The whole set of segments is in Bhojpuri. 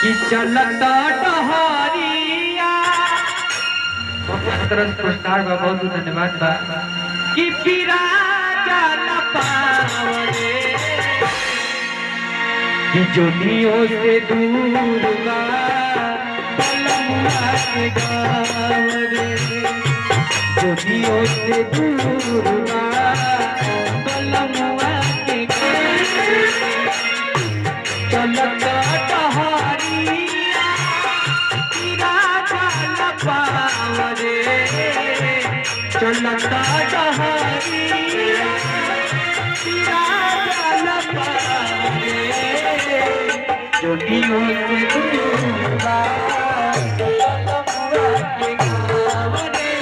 कि चलता टहरिया पुरस्कार बा बहुत धन्यवाद बा कि पीरा जान पावरे कि जोनियों से दूर बा बलमुआ के गाँव रे जोनियों से दूर बा बलमुआ के गाँव चलता टहरिया पीरा जान पावरे चलता टहरिया पीरा जान पावरे जोनियों से दूर बा बलमुआ के गाँव रे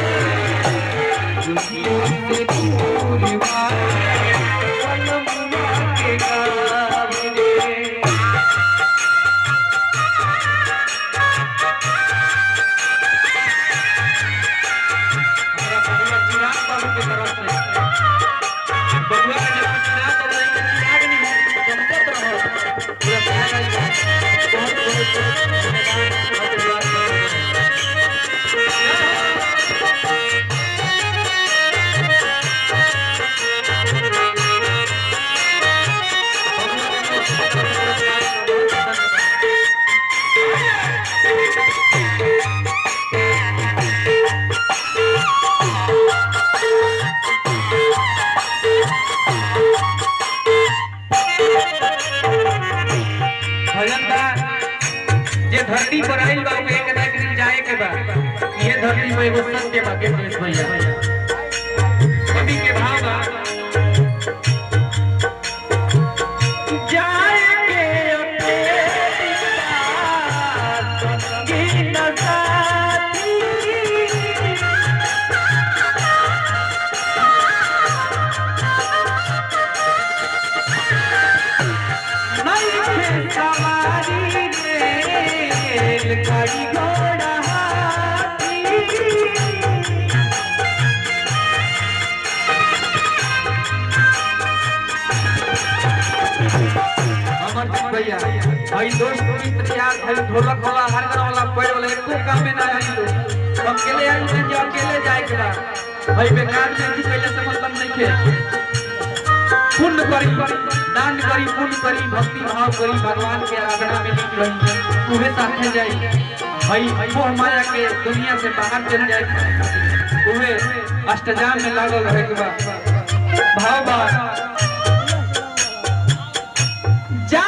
जोनियों से दूर बा बलमुआ के गाँव रे। ये धरती पर आइल बा एक ना एक दिन जाए के बा ये धरती में एगो सत्य बा के देश भैया कवि के भाव बा जाए के संगी न साथी नहीं थे सवारी गाड़ी घोड़ा हाथी अमर भैया भाई दोस्त मित्र यार भाई ढोलक वाला हारमोनियम वाला पैर वाला एको काम में ना आई लो हम अकेले आई जो अकेले जाए के बा भाई बेकार में भी पहले से मतलब नहीं थे पुण्य करी दान करी पुण्य करी भक्ति भाव करी भगवान के आराधना में लीन रही तुम्हें साथे जाई भाई मोह माया के दुनिया से बाहर चल जाए तुम्हें अष्टजाम में लागल रहे के बाद भाव बा जा